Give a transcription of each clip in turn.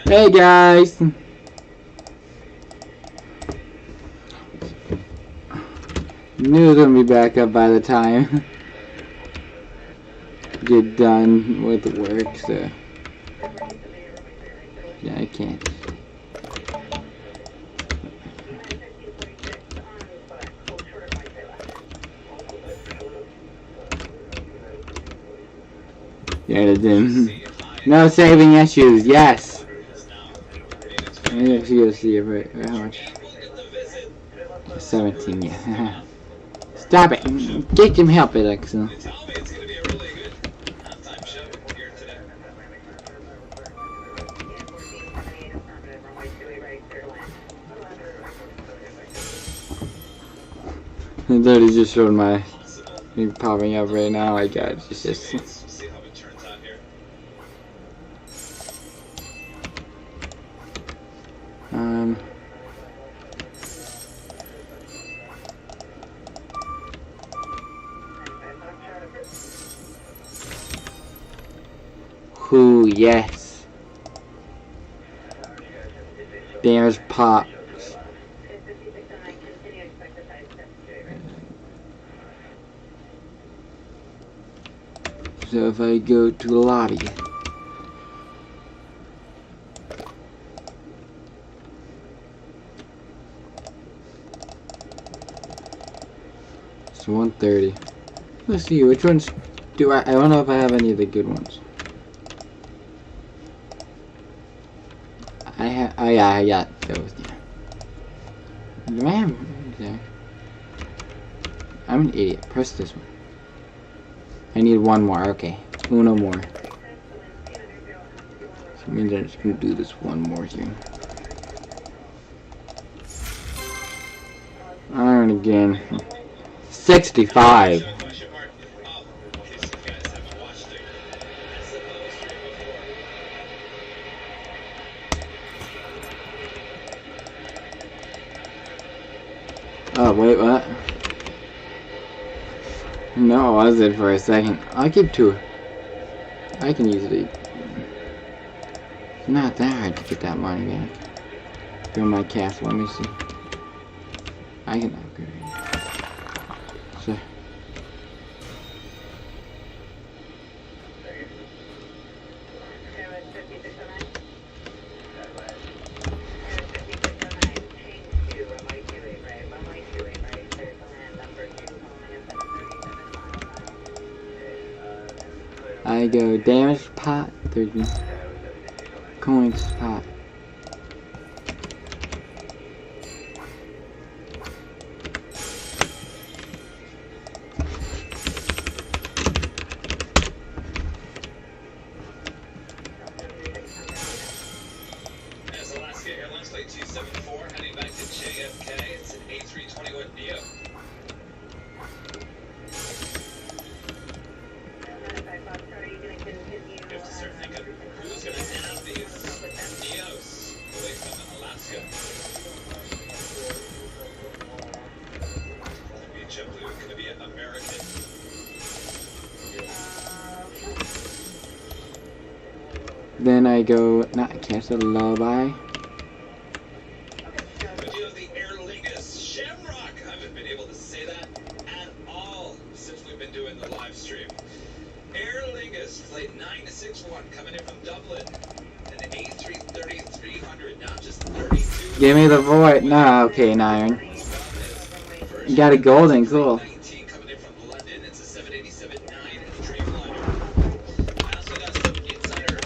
Hey guys! Knew it was gonna be back up by the time get done with work, so yeah, I can't. Yeah, it didn't. No saving issues, yes! Maybe I should go see it, right? How much? 17, yeah. Stop it! Get him help, Alexa. It literally just showed my me popping up right now. I got it's just. Who? Yes. Damage pops. So if I go to the lobby, it's 1:30. Let's see which ones do I don't know if I have any of the good ones. Oh yeah, I got those. Yeah. Man, okay. I'm an idiot. Press this one. I need one more. Okay, uno more. So it means I'm just gonna do this one more here. Iron again. 65. Oh wait, what? No, I was it for a second. I'll keep 2. I can easily. It's not that hard to get that money back. Go my castle. Let me see. I can upgrade. So. I go damage pot, 30 coins pot. As Alaska Airlines Flight 274 heading back to JFK, it's an A321neo. You have to start thinking, who's going to have these neos away from Alaska? Could be JetBlue, could it be American? Then I go, not cancel the lullaby. But you know, the Aer Lingus Shamrock, I haven't been able to say that at all since we've been doing the live stream. Aer Lingus, flight 961, coming in from Dublin. An A330-300, now just 32. Give me the void. Nah, okay, Iron. You got a golden, cool. 19 coming in from London, it's a 787-9 Dreamliner. I also got some insider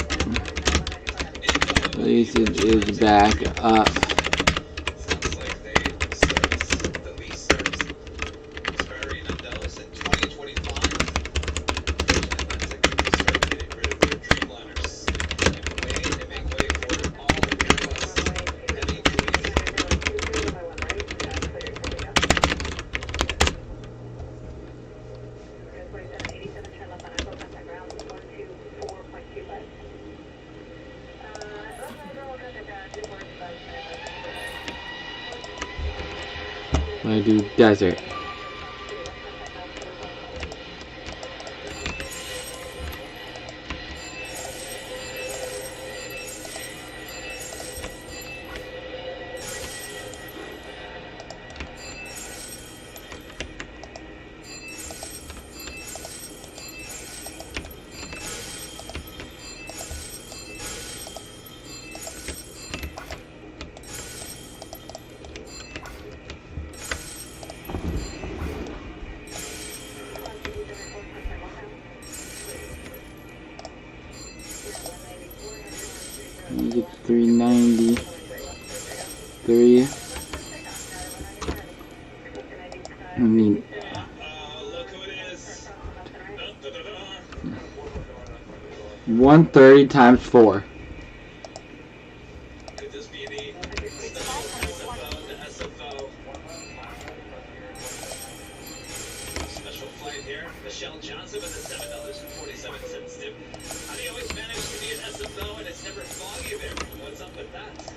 info. Usage is back up. Sounds like they service, the lease service expiring on Dallas in 2025. I do desert. 3. I need Look who it is. 130 times 4. Could this be the SFO, the SFO? Special flight here. Michelle Johnson with the $7.47 tip. How do you always manage to be an SFO and it's never foggy there? What's up with that?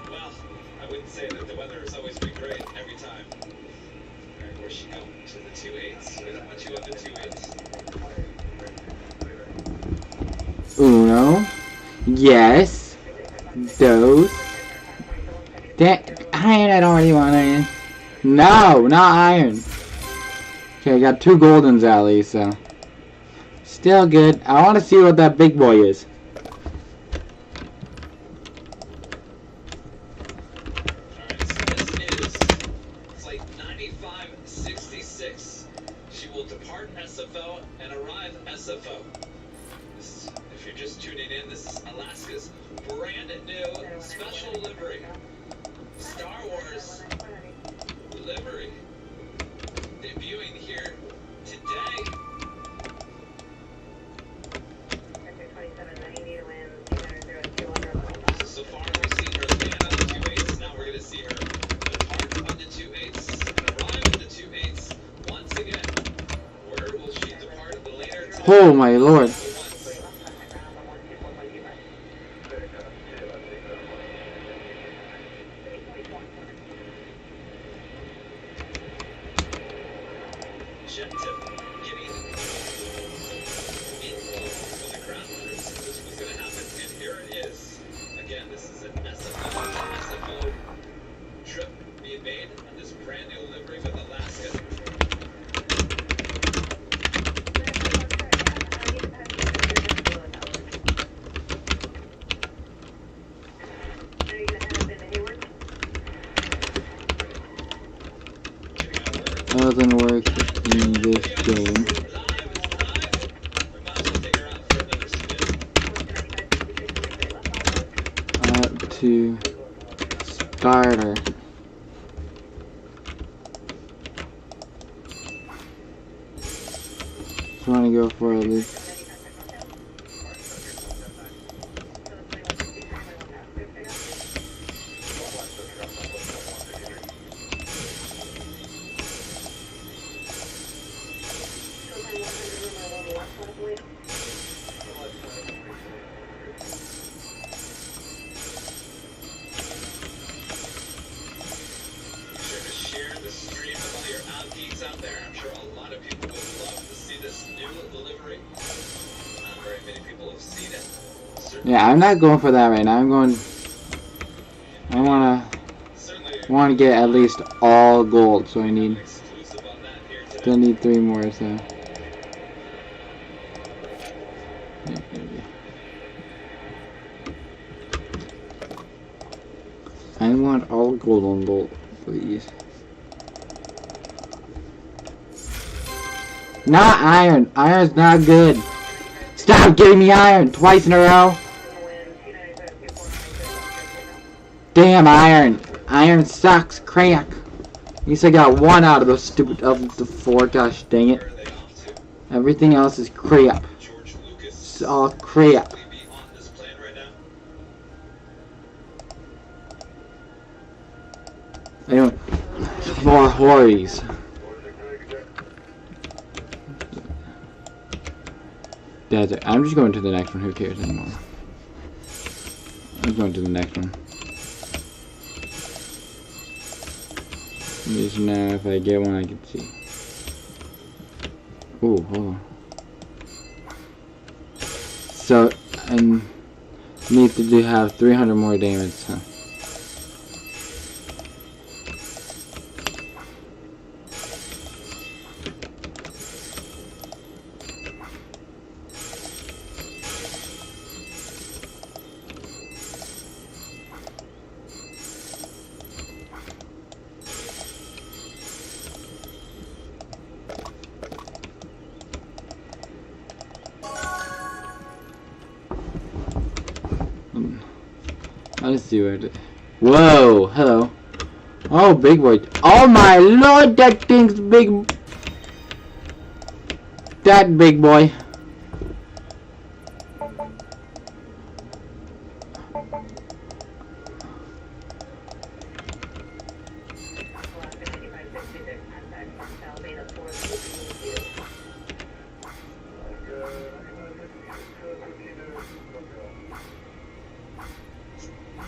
Well, I wouldn't say that the weather has always been great every time. Alright, where's she going? To the 2.8s. We don't want you on the 2.8s. Uno. Yes. Dos. Iron, I don't really want iron. No, not iron. Okay, I got 2 goldens at least, so. Still good. I want to see what that big boy is. Alright, so this is flight 9566. She will depart SFO and arrive SFO. If you're just tuning in, this is Alaska's brand new special livery. Star Wars livery. Debuting here today. So far we've seen her land on the 2.8s. Now we're going to see her depart on the 2.8s and arrive on the 2.8s. Once again, where will she depart the later today? Oh my lord. Jet tip getting info for the ground crews. This was going to happen, and here it is. Again, this is an SFO trip being made on this brand new livery with Alaska. Doesn't work in this game. Up to starter. Just want to go for at least. Out there. I'm sure a lot of people would love to see this new delivery. Not very many people have seen it. Certainly, Yeah, I'm not going for that right now. I'm going. I want to get at least all gold, so I need. exclusive on that here today. Still need 3 more, so. I want all gold on gold, please. Not iron. Iron's not good. Stop giving me iron twice in a row. Damn iron. Iron sucks. Crack. At least I got 1 out of those stupid of the 4. Gosh dang it. Where are they off to? Everything else is crap. George Lucas It's all crap. will be on this plane right now. I don't. More horries. Desert. I'm just going to the next one. Who cares anymore? I'm going to the next one. Just now, if I get one, I can see. Ooh, hold on. So, I need to have 300 more damage, huh? Let's do it. Whoa, hello. Oh, big boy. Oh my lord, that thing's big. That big boy.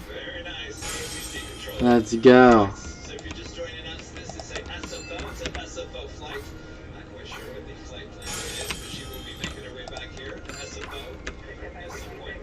Very nice. ATC control. Let's go. So if you're just joining us, this is a SFO. It's an SFO flight. Not quite sure what the flight plan is, but she will be making her way back here. SFO. At some point.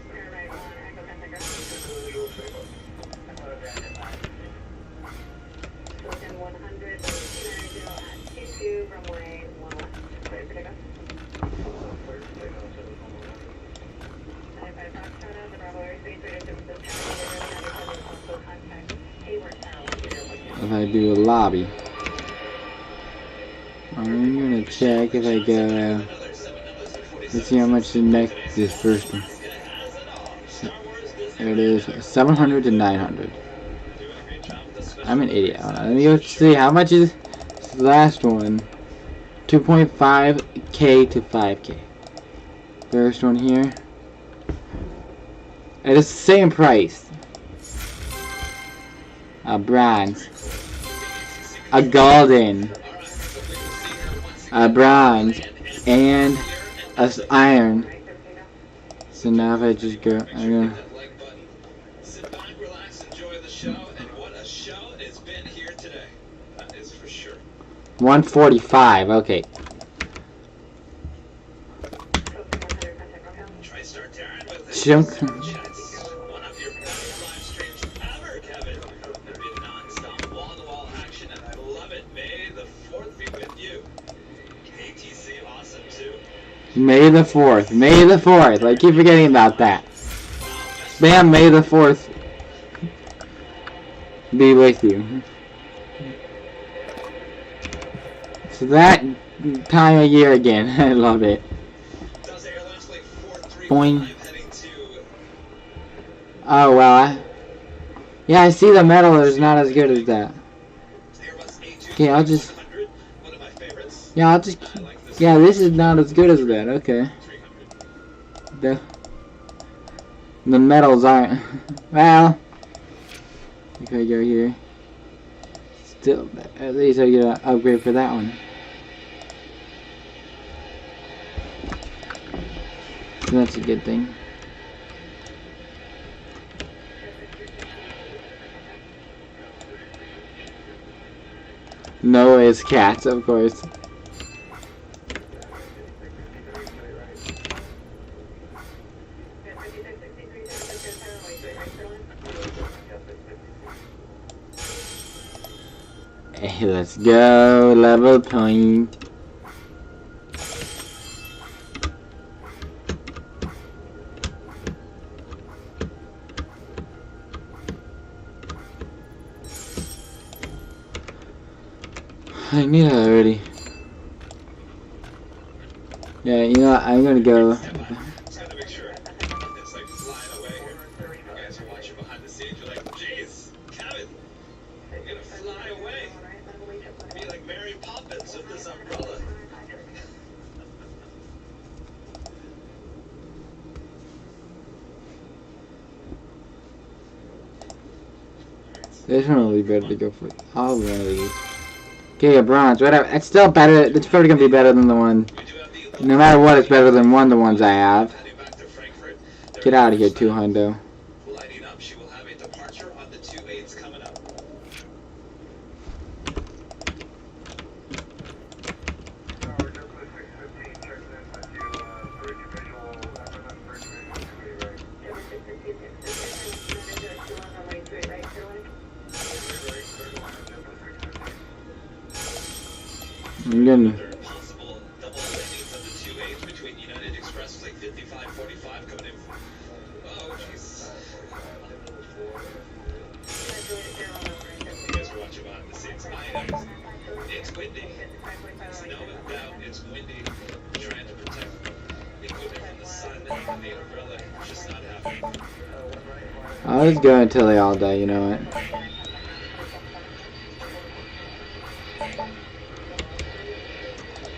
If I do a lobby, I'm gonna check if I go. Let's see how much the next this first one. There it is, 700 to 900. I'm an idiot. Let me go see how much is the last one. 2.5k to 5k. First one here. It is the same price. A bronze, a golden, a bronze, and a iron. So now if I just go, I'm gonna. Sit back, relax, enjoy the show, and what a show it's been here today. That is for sure. 145. Okay. Try start Darren with it. Chunk. One of your best live streams ever, Kevin. There'll be non-stop wall-to-wall action, and I love it. May the 4th be with you. ATC, awesome too. May the 4th. May the 4th. I keep forgetting about that. Bam, May the 4th be with you. So that time of year again. I love it. Does airlines like 435 Boing. heading to Oh well. Yeah, I see the metal is not as good as that. Airbus A220? Okay, I'll just. One of my favorites. Yeah, I'll just. I like this. Yeah, this is not as good as that. Okay. 300. The metals aren't. Well, if I go here, still, at least I get an upgrade for that one. So that's a good thing. No, it's cats, of course. Hey, let's go, level point. I knew that already. Yeah, you know what, I'm gonna go. Just gotta make sure it's like flying away here. You guys are watching behind the scenes. You're like, jeez, Kevin, you're gonna fly away. Be like Mary Poppins with this umbrella. This one will be better to go for. All one of these. Okay, a bronze, whatever. It's still better. It's probably gonna be better than the one. We do have the No matter what, it's better than one of the ones I have. heading back to Frankfurt. Get out of here, 200. Lighting up, she will have a departure on the 28s coming up. I'm gonna. There are possible double landings of the 28s between United Express, like 55-45 coming in. Oh, jeez. You guys are watching behind the scenes. It's windy. It's no doubt it's windy. Trying to protect equipment from the sun and the umbrella. It's just not happening. I'll just go until they all die, you know what?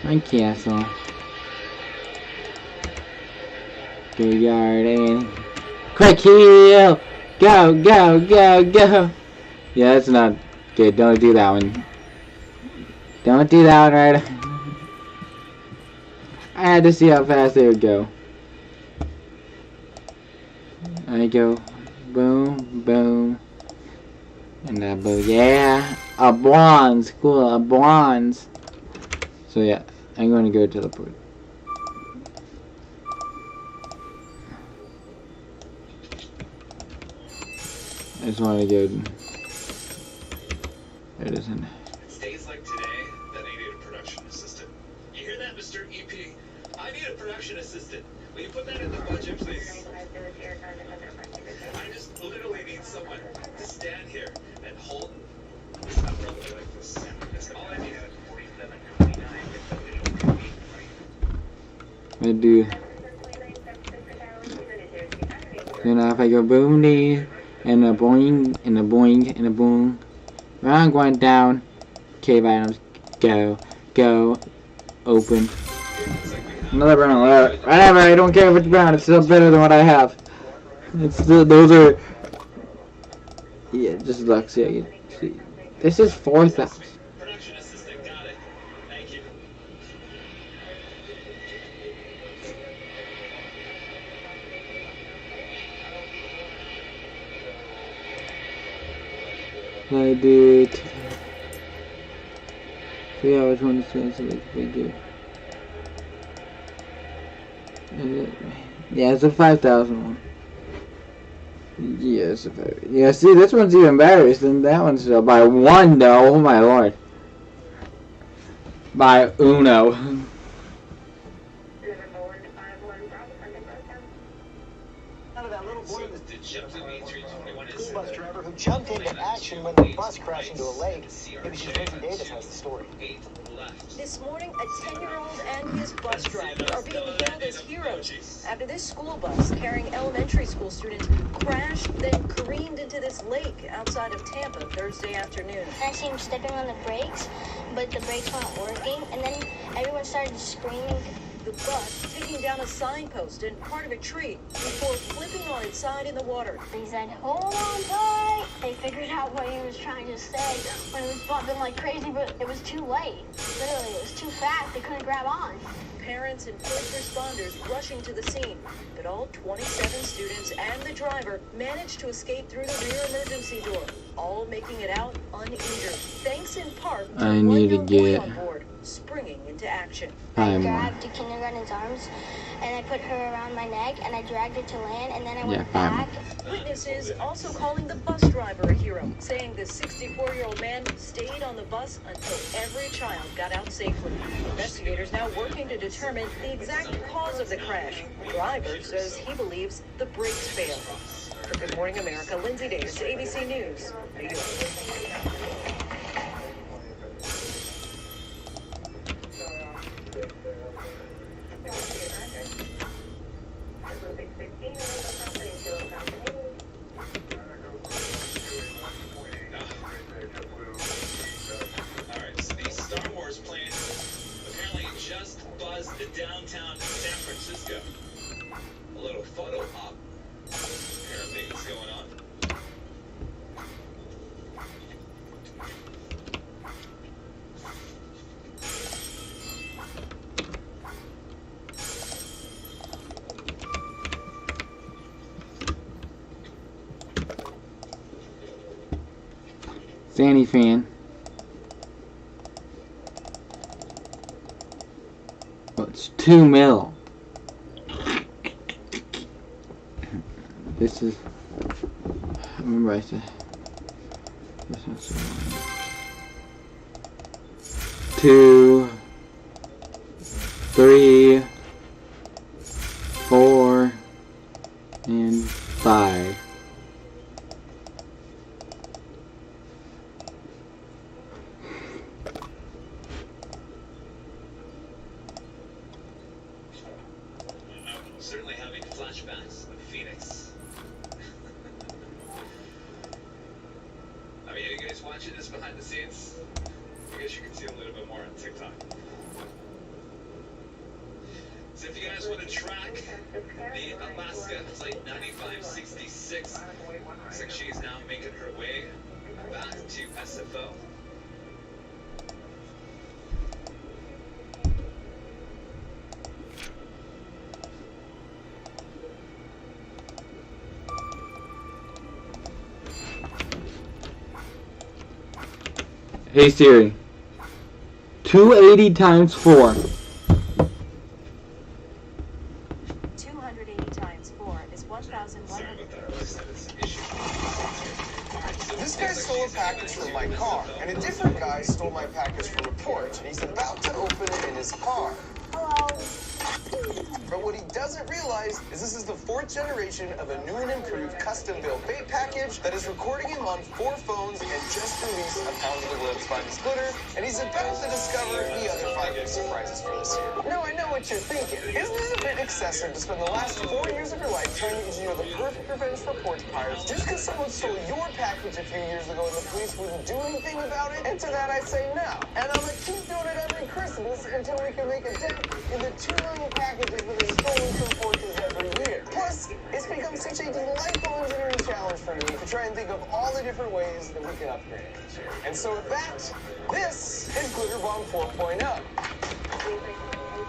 My castle. Go yard in. Quick heal! Go, go, go, go! Yeah, that's not good. Don't do that one. Don't do that one right. I had to see how fast they would go. I go boom, boom. And a boom. Yeah! A bronze! Cool, a bronze! So yeah, I'm going to go teleport. I just want to go. There it isn't. It's days like today that I need a production assistant. You hear that, Mr. EP? I need a production assistant. Will you put that in the budget, please? I just literally need someone to stand here and hold. It's not really like this. That's all I need. I do. You know, if I go boom dee and a boing and a boing and a boom, I'm going down. Cave items, go, go, open. Another brown alert. Whatever, I don't care if it's brown. It's still better than what I have. It's still, those are. Yeah, just looks. Yeah, you see. This is 4,000. Production assistant, got it. Thank you. I did. So yeah, which one is the big yeah, it's a 5,000 one. Yes, yeah. See, this one's even better than that one's by one though. Oh my lord. By uno. School bus driver who jumped into action when the bus crashed into a lake. ABC's Lindsay Davis has the story. This morning, a 10-year-old and his bus driver are being hailed as heroes after this school bus carrying elementary school students crashed, then careened into this lake outside of Tampa Thursday afternoon. I see him stepping on the brakes, but the brakes weren't working, and then everyone started screaming. The bus taking down a signpost and part of a tree before flipping on its side in the water. He said, "Hold on tight." They figured out what he was trying to say when it was bumping like crazy, but it was too late. Literally, it was too fast. They couldn't grab on. Parents and first responders rushing to the scene, but all 27 students and the driver managed to escape through the rear emergency door, all making it out uninjured, thanks in part to I one need to young boy get on board, springing into action. I grabbed the kindergarten's arms, and I put her around my neck, and I dragged her to land, and then I went back. Witnesses also calling the bus driver a hero, saying the 64-year-old man stayed on the bus until every child got out safely. Investigators now working to determine the exact cause of the crash. Driver says he believes the brakes failed. For Good Morning America, Lindsay Davis, ABC News, New York. The downtown San Francisco. A little photo op apparently is going on. Sandy fan. It's 2 mil. This is. Remember I said. This is 2, 3, 4, and 5. Certainly having flashbacks of Phoenix. watching this behind the scenes, I guess you can see a little bit more on TikTok. So if you guys want to track the Alaska Flight 9566, looks like she's now making her way back to SFO. Hey Siri, 280 times 4. 280 times 4 is 1,100. This guy stole a package from my car, and a different guy stole my package from a porch, and he's about to open it in his car. Hello. But what he doesn't realize is this is the 4th generation of a new and improved custom-built vape package that is recording him on 4 phones and just released a pound of the world's finest glitter, and he's about to discover the other 5 new surprises for this year. Now, I know what you're thinking. Isn't it a bit excessive to spend the last 4 years of your life trying to engineer the perfect revenge for porch pirates just because someone stole your package a few years ago and the police wouldn't do anything about it? And to that I say no. And I'm gonna keep doing it every Christmas until we can make a dent in the 2 million packages that are stolen from porches every year. Plus, it's become such a delightful engineering challenge for me to try and think of all the different ways that we can upgrade it this year. And so with that, this is Glitter Bomb 4.0.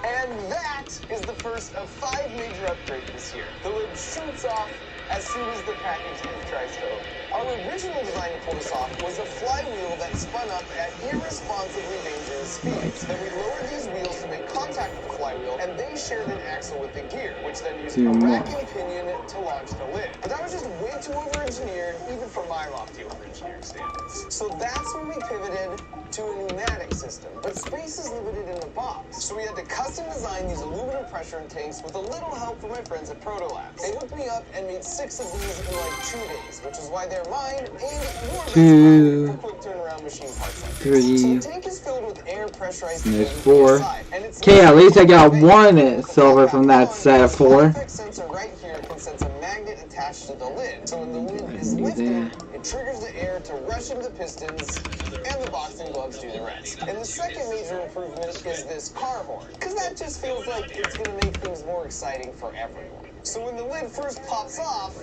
And that is the first of 5 major upgrades this year. The lid shoots off as soon as the package tries to open. Our original design to pull this off was a flywheel that spun up at irresponsibly dangerous speeds. Then we lowered these wheels to make contact with the flywheel, and they shared an axle with the gear, which then used a rack and pinion to launch the lid. But that was just way too over-engineered, even for my lofty over-engineering standards. So that's when we pivoted to a pneumatic system. But space is limited in the box, so we had to custom design these aluminum pressure tanks with a little help from my friends at Protolabs. They hooked me up and made 6 of these in like 2 days, which is why they're mine and your best friend for quick turnaround machine parts like this. So the tank is filled with air pressurized. There's 4. Okay, at least I got 1 silver from that set of 4. The sensor right here can sense a magnet attached to the lid. So when the lid is lifted, it triggers the air to rush into the pistons, and the boxing gloves do the rest. And the second major improvement is this car horn, because that just feels like it's going to make things more exciting for everyone. So when the lid first pops off,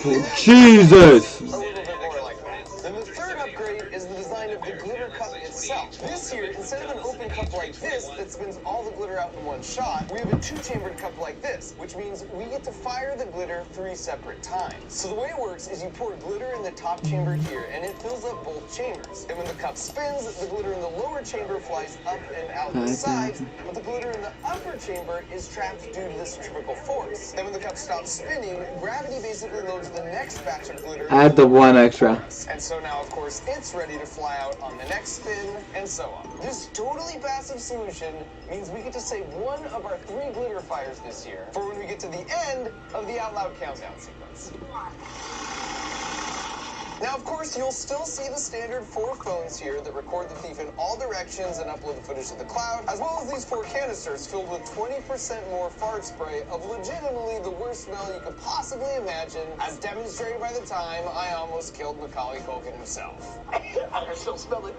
oh, Jesus! a little bit more like that. Then the third upgrade is the design of the glitter cup itself. This year, instead of an open cup like this that spins all the glitter out in one shot, we have a 2-chambered cup like this, which means we get to fire the glitter 3 separate times. So the way it works is you pour glitter in the top chamber here, and it fills up both chambers. And when the cup spins, the glitter in the lower chamber flies up and out the sides, but the glitter in the upper chamber is trapped due to the centrifugal force. Then when the cup stops spinning, gravity basically loads the next batch of glitter. Add the 1 extra. And so now, of course, it's ready to fly out on the next spin, and so on. This totally passive solution means we get to save 1 of our 3 glitter fires this year for when we get to the end of the Out Loud countdown sequence. Now, of course, you'll still see the standard 4 phones here that record the thief in all directions and upload the footage to the cloud, as well as these 4 canisters filled with 20% more fart spray of legitimately the worst smell you could possibly imagine, as demonstrated by the time I almost killed Macaulay Culkin himself. I can still smell it.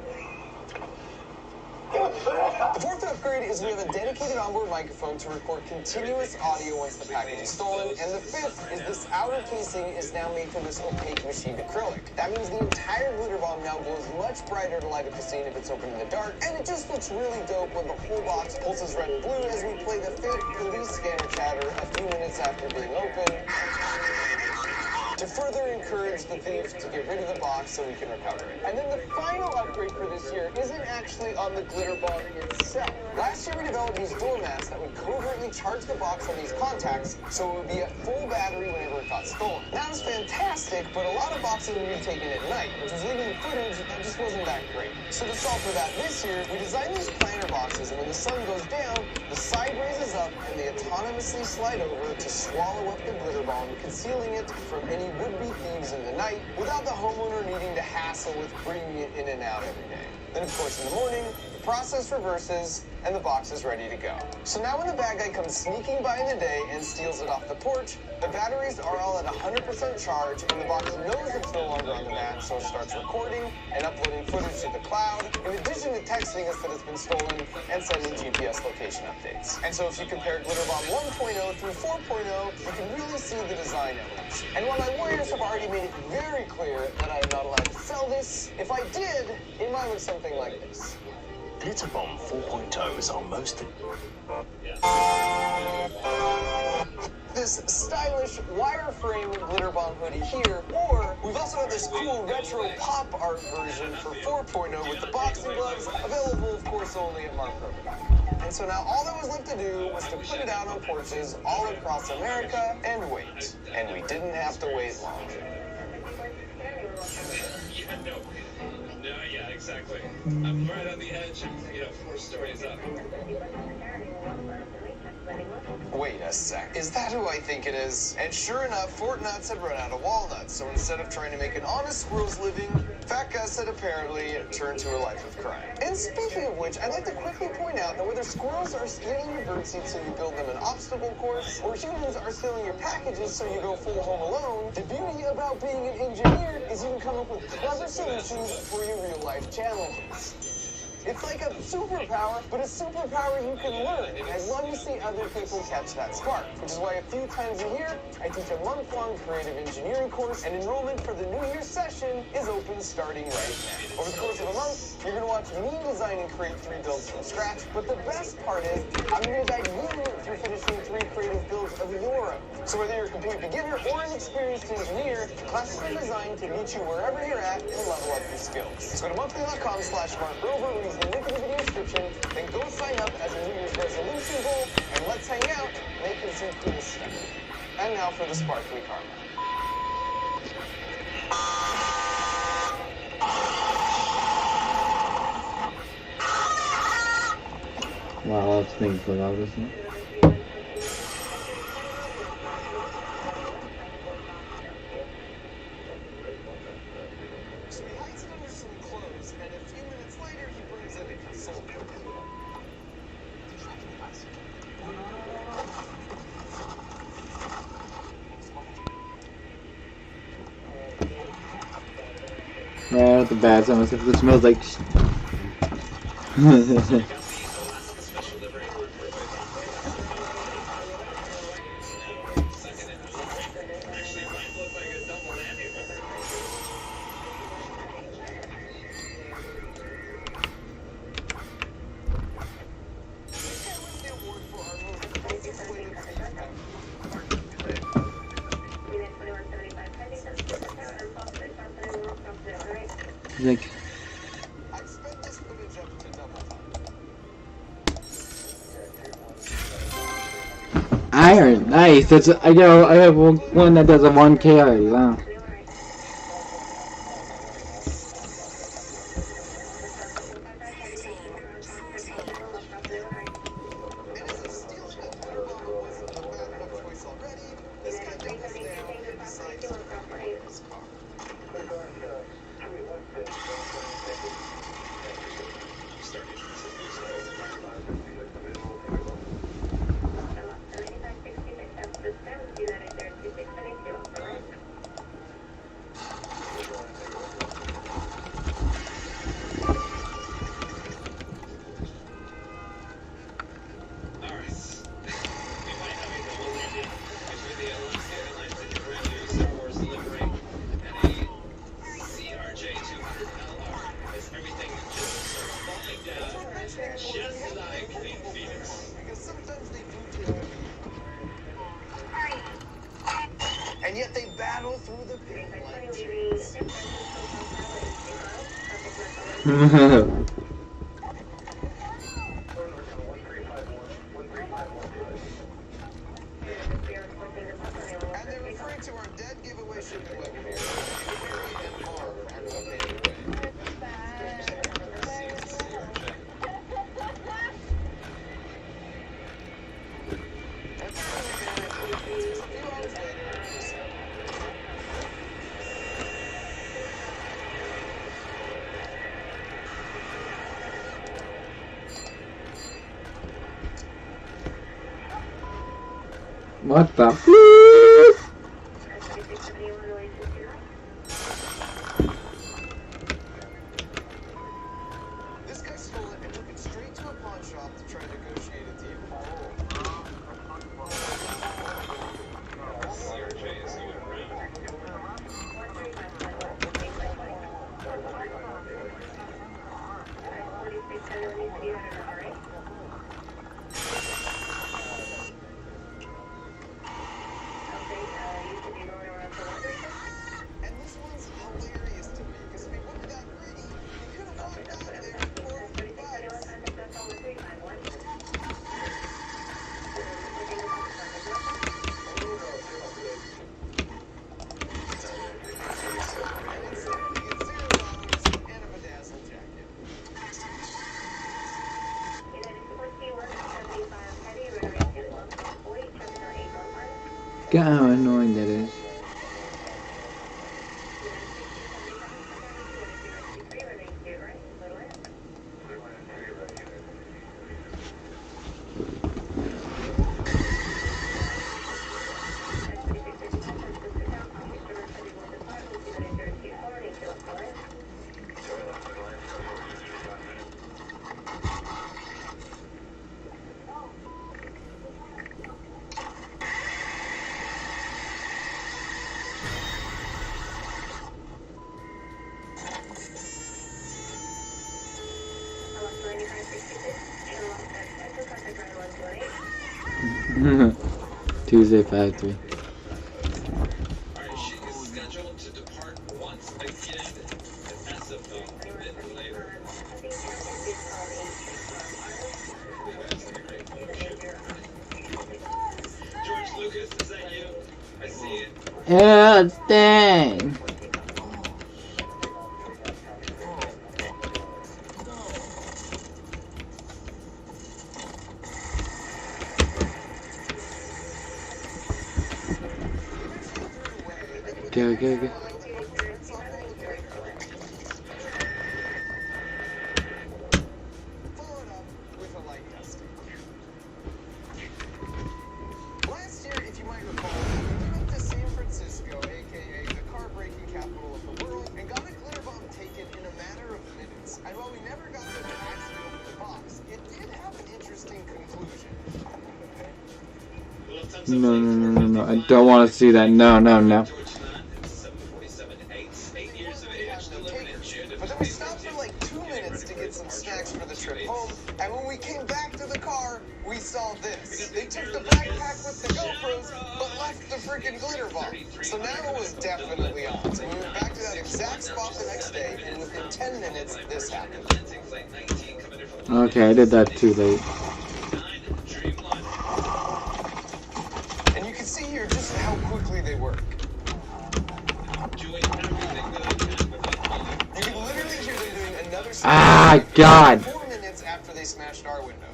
The 4th upgrade is we have a dedicated onboard microphone to record continuous audio once the package is stolen, and the 5th is this outer casing is now made from this opaque machined acrylic. That means the entire glitter bomb now glows much brighter to light up the scene if it's open in the dark, and it just looks really dope when the whole box pulses red and blue as we play the fake police scanner chatter a few minutes after being open, to further encourage the thief to get rid of the box so we can recover it. And then the final upgrade for this year isn't actually on the glitter bomb itself. Last year we developed these door mats that would covertly charge the box on these contacts so it would be at full battery whenever it got stolen. That was fantastic, but a lot of boxes were being taken at night, which was leaving footage that just wasn't that great. So to solve for that this year, we designed these planter boxes, and when the sun goes down, the side raises up and they autonomously slide over to swallow up the glitter bomb, concealing it from any would-be thieves in the night without the homeowner needing to hassle with bringing it in and out every day. Then, of course, in the morning, process reverses, and the box is ready to go. So now when the bad guy comes sneaking by in the day and steals it off the porch, the batteries are all at 100% charge, and the box knows it's no longer on the mat, so it starts recording and uploading footage to the cloud, in addition to texting us that it's been stolen and sending GPS location updates. And so if you compare Glitterbomb 1.0 through 4.0, you can really see the design evolution. And while my lawyers have already made it very clear that I am not allowed to sell this, if I did, it might look something like this. Glitterbomb 4.0 is our most... This stylish wireframe Glitterbomb hoodie here, or we've also got this cool retro pop art version for 4.0 with the boxing gloves, available of course only at Mark Rober. And so now all that was left to do was to put it out on porches all across America and wait. And we didn't have to wait long. Yeah, exactly. I'm right on the edge, 4 stories up. Wait a sec. Is that who I think it is? And sure enough, Fort Nuts had run out of walnuts, so instead of trying to make an honest squirrel's living, Fat Gus had apparently turned to a life of crime. And speaking of which, I'd like to quickly point out that whether squirrels are stealing your birdseed so you build them an obstacle course, or humans are stealing your packages so you go full Home Alone, the beauty about being an engineer is you can come up with clever solutions for your real-life challenges. It's like a superpower, but a superpower you can learn. And I'd love to see other people catch that spark, which is why a few times a year, I teach a month-long creative engineering course, and enrollment for the New Year's session is open starting right now. Over the course of a month, you're going to watch me design and create 3 builds from scratch, but the best part is, I'm going to guide you through finishing 3 creative builds of your own. So whether you're a complete beginner or an experienced engineer, classes are designed to meet you wherever you're at and level up your skills. So go to monthly.com/MarkRover, use the link in the video description, then go sign up as a New Year's resolution goal, and let's hang out, making some cool stuff. And now for the sparkly karma. Wow, that's things for all this. So he hides it under some clothes, and a few minutes later, he brings in a consultant. Right at the bad side, it smells like. Like, I've sped this footage up to double time. iron, nice. That's I have one that does a 1K already. Wow. And as if stealing a Glitterbomb wasn't a bad enough choice already, this guy doubles down and decides to upgrade his car. And yet they battle through the pink lights. And they're referring to our dead giveaway shipping label here. And more on the updated way. What the? This guy stole it and took it straight to a pawn shop to try to negotiate a deal. CRJ is even around. And this one's hilarious to me because if he wouldn't have got greedy, he could have walked out of there for $400. And instead he gets $0 and a bedazzled jacket. God, how annoying that is. Tuesday 5-3. Alright, she is scheduled to depart once again. And as of a bit later. George Lucas, is that you? I see it. Yeah, dang. Go, go, go. Followed up with a light dusting. Last year, if you might recall, we went to San Francisco, aka the car breaking capital of the world, and got a glitter bomb taken in a matter of minutes. And while we never got them to actually open the box, it did have an interesting conclusion. No. I don't want to see that. No. But then we stopped for like 2 minutes to get some snacks for the trip home, and when we came back to the car, we saw this. They took the backpack with the GoPros, but left the freaking glitter bomb. So now it was definitely on. So we went back to that exact spot the next day, and within 10 minutes, this happened. Okay, I did that too late. And you can see here just how quickly they work. You can literally hear them doing another Ah, God. 4 minutes after they smashed our window.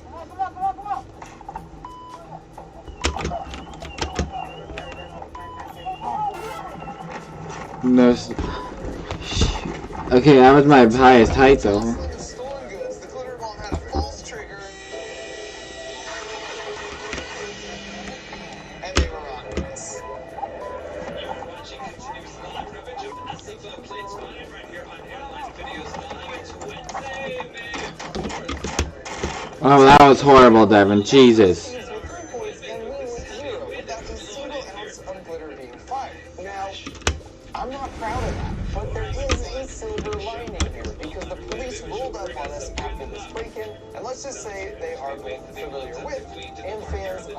No. Okay, that was my highest height though. Like the stolen goods, the glitter bomb had a false trigger, and they were on us. You're watching continuous live coverage of SF Plates 5 right here on Airline Videos Live. It's Wednesday, May 4th. Oh, that was horrible, Devin. Jesus. With 3 points and me with 0, without a single ounce of glitter being fired. Now, I'm not proud of that, but there is a silver lining here because the police rolled up on us after this break-in, and let's just say they are both familiar with and fans of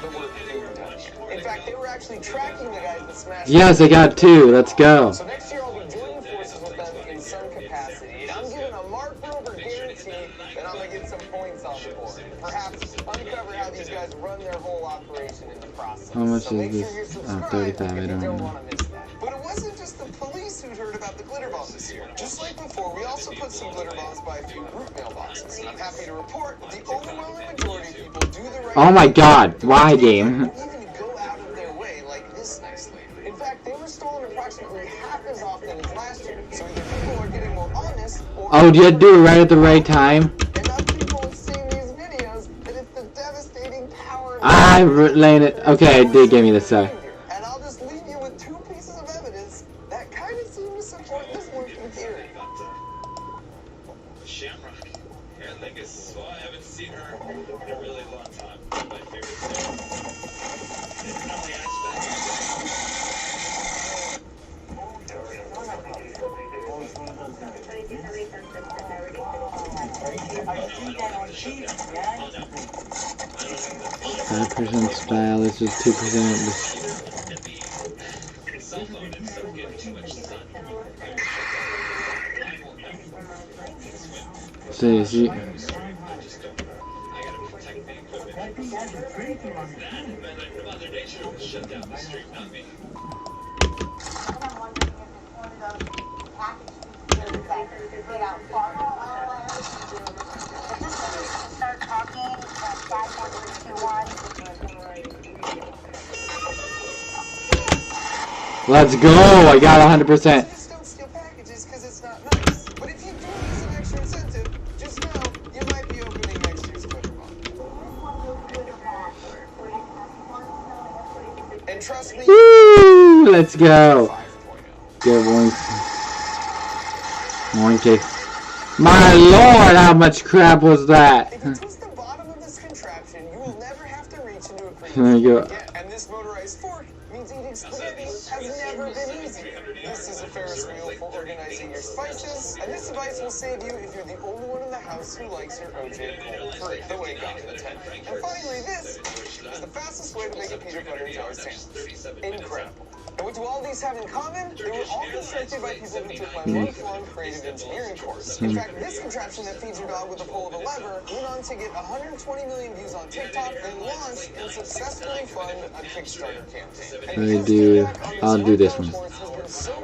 the work being done. In fact, they were actually tracking the guys that smashed. Yes, I got 2. Let's go. So next year I'll be joining forces with them in some capacity, and I'm giving a Mark Rober guarantee that I'm gonna get some points on the board. Perhaps uncover how these guys run their whole operation in the process. How much so make is sure this? you're subscribed 35, I if you don't don't know. want to miss that. But it wasn't just the police who'd heard about the glitter bomb this year. Just like before, we also put some glitter bombs by a few group mailboxes, and I'm happy to report that the overwhelming majority of people do the right Oh my thing. God, why game? Don't even go out of their way like this nice lady. In fact, they were stolen approximately half as often as last year. So either people are getting more honest, or Oh, did you do it right at the right time? enough people have seen these videos that it's the devastating power of I landed. Okay, it did give me the star. And I'll just leave you with 2 pieces of evidence that kind of seem to support this working theory. Shamrock. Aer Lingus. Well, I haven't seen her in a really long time. One of my favorite things. It's not the Five percent style. This is 2%. cell phone instead of getting too much sun. So you see, I gotta protect the equipment. That Mother Nature will shut down the stream, not me. let's go. I got 100%. Just don't steal packages because it's not nice. But if you do use an extra incentive, just know you might be opening next year's Twitter bomb. And trust me, Woo! Let's go. 5.0. Good one. Monkey. My lord, how much crap was that? If you twist the bottom of this contraption, you will never have to reach into a There you go. again. And this motorized fork means eating spaghetti has never been easy. This is a Ferris wheel for organizing your spices, and this device will save you if you're the only one in the house who likes your OJ cold-free, the way God intended. And finally, this is the fastest way to make a peanut butter and jelly sandwich. Incredible. And what do all these have in common? They were all constructed by people who took my month-long creative engineering course. In fact, this contraption that feeds your dog with the pull of a lever went on to get 120 million views on TikTok and launched and successfully fund a Kickstarter campaign. I'll do this one.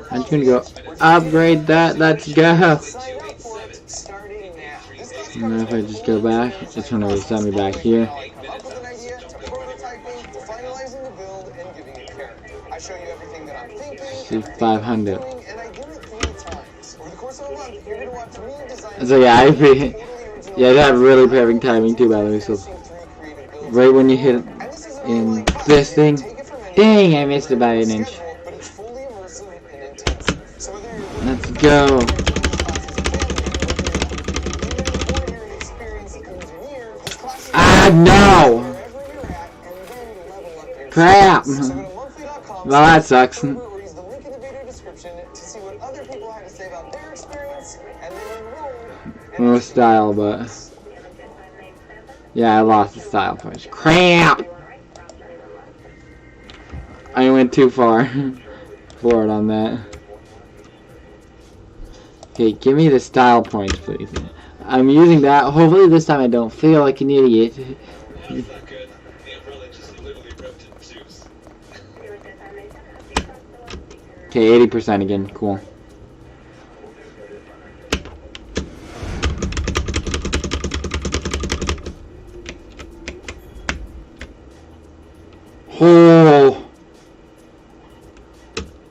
I'm just gonna go upgrade that. Let's go. Sign up for it starting now. This guy's And then if I just go back, it's gonna reset me back here. come up with an idea, to prototyping, to finalizing the build, and giving it character. I show you everything that I'm thinking, See, 500. doing, and I do it 3 times. Over the course of a month, you're gonna watch me design. So yeah, yeah, that really perfect timing too, by the way. So right when you hit it in this thing, dang, I missed it by an inch. But it's fully immersive and intensive. So whether you're Let's go. Ah, no! Crap! Well, that sucks. No style, but yeah, I lost the style points. Crap! I went too far forward on that. Okay, give me the style points, please. I'm using that. Hopefully this time I don't feel like an idiot. Good. The umbrella just literally ripped in two. Okay, 80% again. Cool. Oh!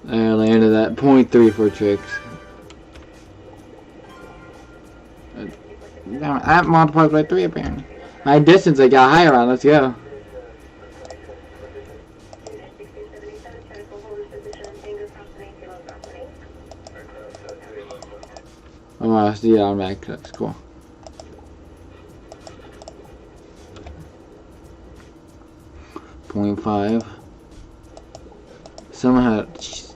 I landed that 0.3 for tricks. Now that multiplies by 3 apparently. My distance I got higher on. Let's go. Oh, I see it automatic. That's cool. .5. Somehow. What's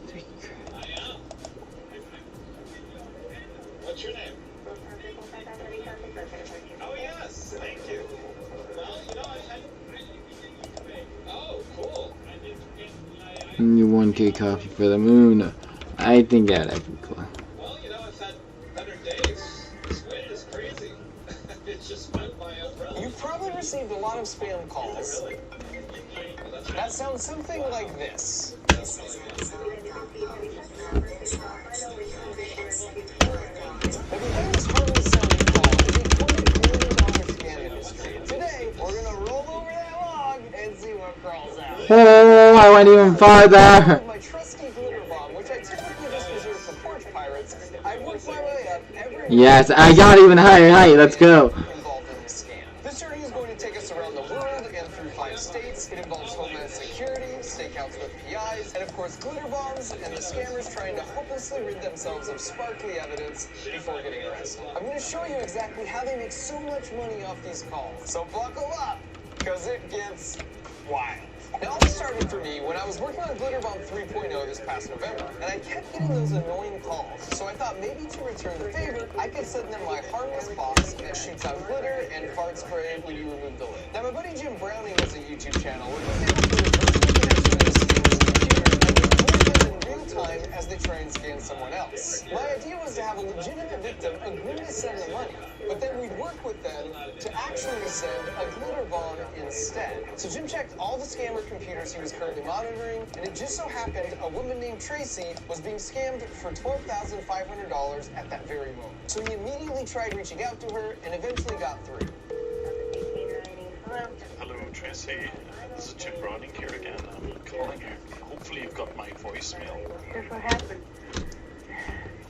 your name? Oh, yes. Thank you. Well, you know, oh, cool. You 1K coffee for the moon. I think that'd be cool. Well, you know, I've had better days. This wind is crazy. It just went by umbrella. You've probably received a lot of spam calls. That sounds something like this. The behind-the-scenes sounding call is a $20 billion scam industry. Today, we're gonna roll over that log and see what crawls out. Oh, I went even farther. My trusty glitter bomb, which I typically just reserve for porch pirates, I worked my way up every Yes, I got even higher height. Let's go. involved in the scam. This journey is going to take us around the world and through 5 states. scammers trying to hopelessly rid themselves of sparkly evidence before getting arrested. I'm going to show you exactly how they make so much money off these calls. So buckle up, because it gets wild. It all started for me when I was working on Glitter Bomb 3.0 this past November, and I kept getting those annoying calls. So I thought maybe to return the favor, I could send them my harmless box that shoots out glitter and fart spray when you remove the lid. Now my buddy Jim Browning has a YouTube channel where he's able to reverse the connection to the scammer's computer and record them in real time as they try and scam someone else. My idea was to have a legitimate victim agree to send the money, but then we'd work with them to actually send a glitter bomb instead. So Jim checked all the scammer computers he was currently monitoring, and it just so happened a woman named Tracy was being scammed for $12,500 at that very moment. So he immediately tried reaching out to her and eventually got through. Hello, Tracy. This is Jim Browning here again. I'm calling you. Hopefully you've got my voicemail. Here's what happened.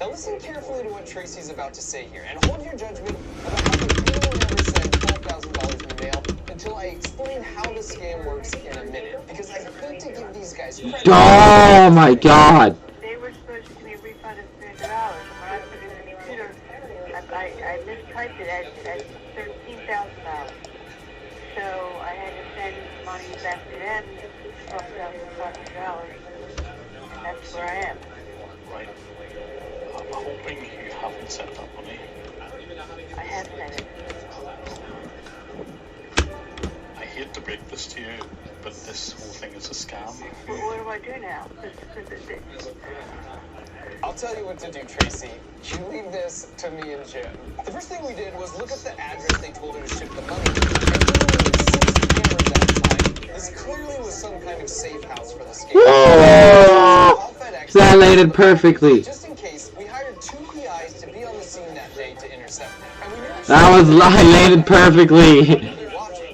Now listen carefully to what Tracy's about to say here, and hold your judgment about how the criminal will never send $12,000 in the mail until I explain how the scam works in a minute, because I hate to give these guys credit. Oh my god! They were supposed to be refunded $300, and when I put it in the computer, I mistyped it as $13,000. So I had to send money back to them, $12,500, and that's where I am. Right. I'm hoping you haven't sent that money. I have sent it. I hate to break this to you, but this whole thing is a scam. Well, what do I do now? I'll tell you what to do, Tracy. You leave this to me and Jim. The first thing we did was look at the address they told her to ship the money to. This clearly was some kind of safe house for the scam. Oh! That landed perfectly. Just in case, we hired 2 PIs to be on the scene that day to intercept them. And we knew That was landed perfectly.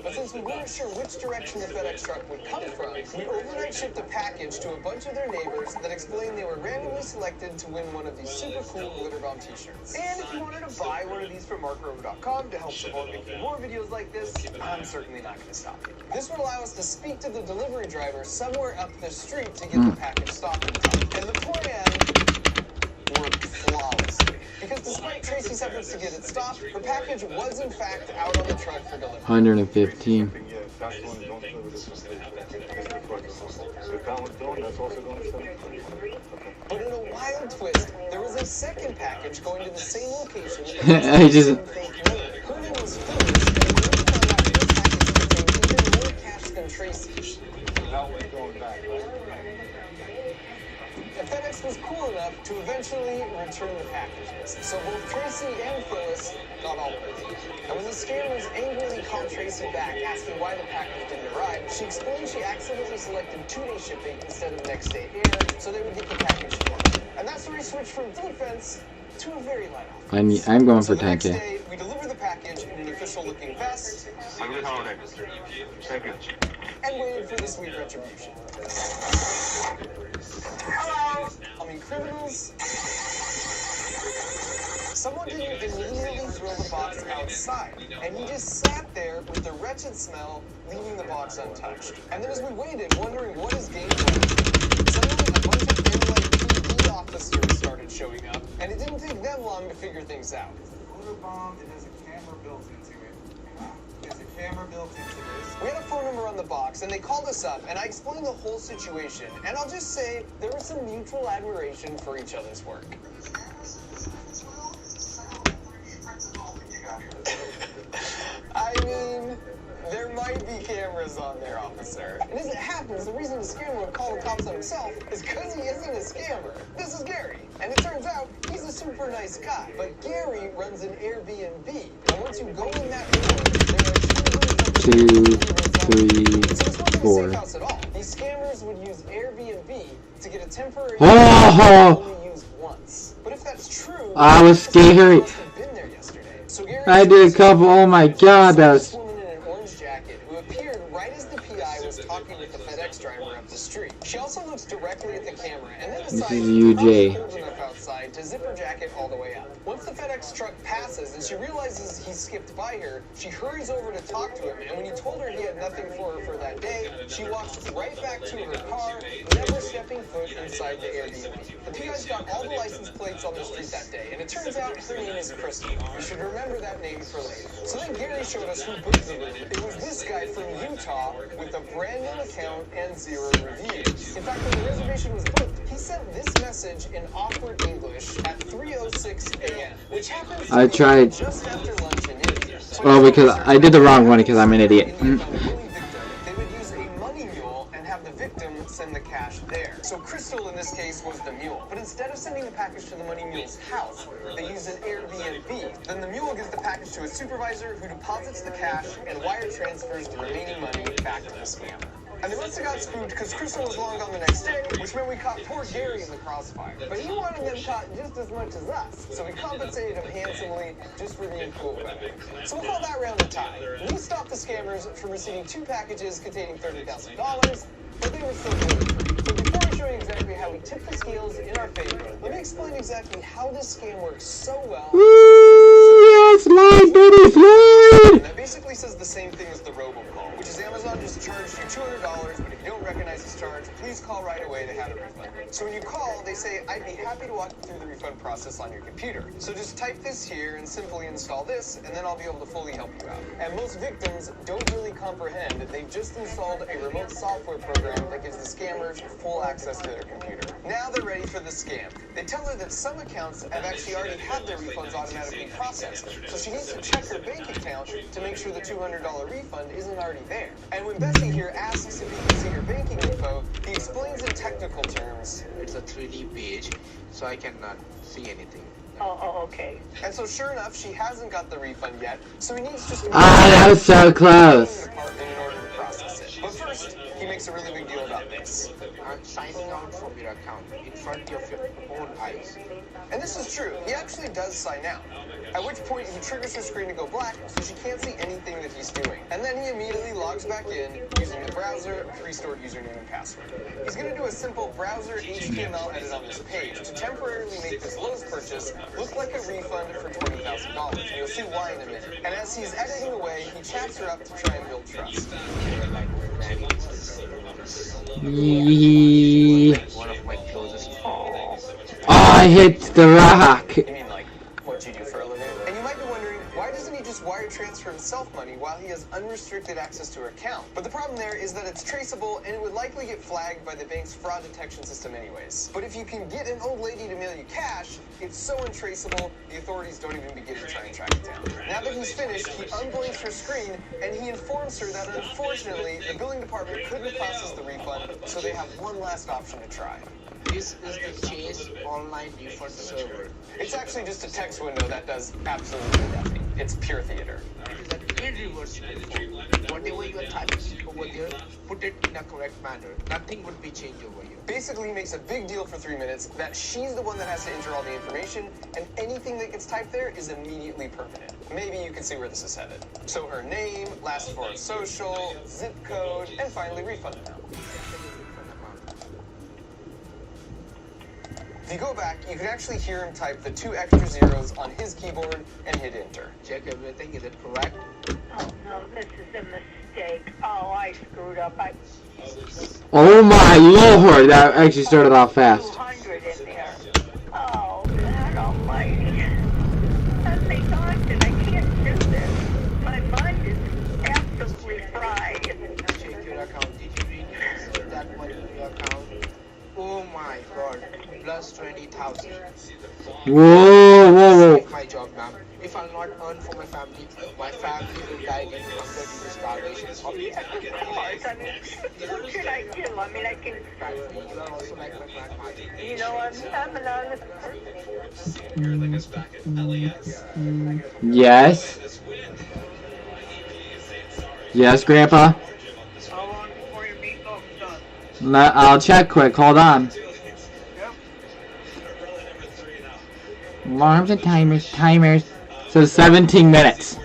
but since we weren't sure which direction the FedEx truck would come from, we overnight shipped a package to a bunch of their neighbors that explained they were randomly selected to win one of these super cool Glitter Bomb t-shirts. And if you wanted to buy one of these from markrover.com to help support making more videos like this, I'm certainly not going to stop you. This would allow us to speak to the delivery driver somewhere up the street to get the package stopped in time. And the plan worked flawlessly. Because despite Tracy's efforts to get it stopped, her package was in fact out on the truck for delivery. 115. But in a wild twist, there was a second package going to the same location. I just... Her name was Phyllis, and we found out her package contained even more cash than Tracy's. And FedEx was cool enough to eventually return the packages. So both Tracy and Phyllis got all paid. And when the scammers angrily called Tracy back, asking why the package didn't arrive, she explained she accidentally selected 2-day shipping instead of next day air, so they would get the package tomorrow. And that's where we switched from defense to a very light offense. I'm going for So the next 10K. day, we deliver the package in an official-looking vest. Happy holiday. Thank you. And waited for the sweet retribution. Hello! I mean, criminals. Someone didn't immediately throw the box outside, and he just sat there with the wretched smell, leaving the box untouched. And then as we waited, wondering what his game was, suddenly a bunch of NYPD officers started showing up, and it didn't take them long to figure things out. Glitter bomb, it has a camera built into it. There's a camera built into this. We had a phone number on the box, and they called us up, and I explained the whole situation. And I'll just say, there was some mutual admiration for each other's work. I mean, there might be cameras on there, officer. And as it happens, the reason the scammer would call the cops on himself is because he isn't a scammer. This is Gary, and it turns out he's a super nice guy. But Gary runs an Airbnb, and once you go in that room, there are 2, 3, 4. These scammers would use Airbnb to get a temporary only used once. But if that's true, I was scared. been there yesterday. So Gary I did a couple. Oh my god, that was. woman in an orange jacket who appeared right as the PI was talking with the FedEx driver up the street. She also looks directly at the camera and then This decides is UJ. cold enough outside to zip her jacket all the way up. Once the FedEx truck passes and she realizes he skipped by her, she hurries over to talk to him, and when he told her he had nothing for her for that day, she walks right back to her car, never stepping foot inside the Airbnb. The PI's got all the license plates on the street that day, and it turns out her name is Crystal. You should remember that name for later. So then Gary showed us who booked the room. It was this guy from Utah with a brand new account and 0 reviews. In fact, when the reservation was booked, he sent this message in awkward English at 3:06 a.m., which happens I tried. just after lunch in India. So Oh, because I did the wrong one because I'm an idiot. they would use a money mule and have the victim send the cash there. So Crystal in this case was the mule. But instead of sending the package to the money mule's house, they use an Airbnb. Then the mule gives the package to a supervisor who deposits the cash and wire transfers the remaining money back to the scammer. And they must have got spooked because Crystal was long gone the next day, which meant we caught poor Gary in the crossfire. But he wanted them caught just as much as us, so we compensated him handsomely just for being cool about it. So we'll call that round a tie. We stopped the scammers from receiving 2 packages containing $30,000, but they were still really free. So before I show you exactly how we tip the scales in our favor, let me explain exactly how this scam works so well. Yes, slide, baby, slide! And that basically says the same thing as the robocall, which is Amazon just charged you $200, but if you don't recognize this charge, please call right away to have it refunded. So when you call, they say, I'd be happy to walk you through the refund process on your computer. So just type this here and simply install this, and then I'll be able to fully help you out. And most victims don't really comprehend. They've just installed a remote software program that gives the scammers full access to their computer. Now they're ready for the scam. They tell her that some accounts have actually already had their refunds automatically processed, so she needs to check her bank account to make sure the $200 refund isn't already there. And when Bessie here asks if he can see her banking info, he explains in technical terms. It's a 3D page, so I cannot see anything. Oh, okay. And so sure enough, she hasn't got the refund yet, so he needs just to that was so close. department in order to process it. But first, he makes a really big deal about this. I'm signing out from your account in front of your own eyes. And this is true. He actually does sign out. At which point he triggers her screen to go black so she can't see anything that he's doing. And then he immediately logs back in using the browser, pre-stored username and password. He's going to do a simple browser HTML edit on this page to temporarily make this Lowe's purchase look like a refund for $20,000. You'll see why in a minute. And as he's editing away, he chats her up to try and build trust. One of my closest. I hit the rock. You mean like what you do for a living? And you might be wondering, why doesn't he just wire transfer himself money while he has unrestricted access to her account? But the problem there is that it's traceable and it would likely get flagged by the bank's fraud detection system anyways. But if you can get an old lady to mail you cash, it's so untraceable, the authorities don't even begin to try and track it down. Now that he's finished, he unblinks her screen and he informs her that unfortunately, the billing department couldn't process the refund, so they have one last option to try. This is the Chase online refund server. It's actually just a text window that does absolutely nothing. It's pure theater. It is an irreversible form. Whatever you are typing over there, put it in a correct manner. Nothing would be changed over here. Basically makes a big deal for 3 minutes that she's the one that has to enter all the information, and anything that gets typed there is immediately permanent. Maybe you can see where this is headed. So her name, last four of social, zip code, and finally refund amount. If you go back, you can actually hear him type the 2 extra zeros on his keyboard and hit enter. Check everything. Is it correct? Oh, no, this is a mistake. Oh, I screwed up. Oh my lord, that actually started off fast. 200 in there. Oh, God almighty. As they daunted, I can't do this. My mind is absolutely fried. Check your account. Did you really that money in your account? Oh my god. Plus 20,000. Whoa. My job, ma'am. If I'll not earn for my family will die in hunger due to starvation. What should I do? I mean, I can... You are also like my grandmother. You know, I'm an honest person. Yes. Yes, Grandpa. How long before your meatloaf's done? I'll check quick. Hold on. Alarms and timers. So 17 minutes.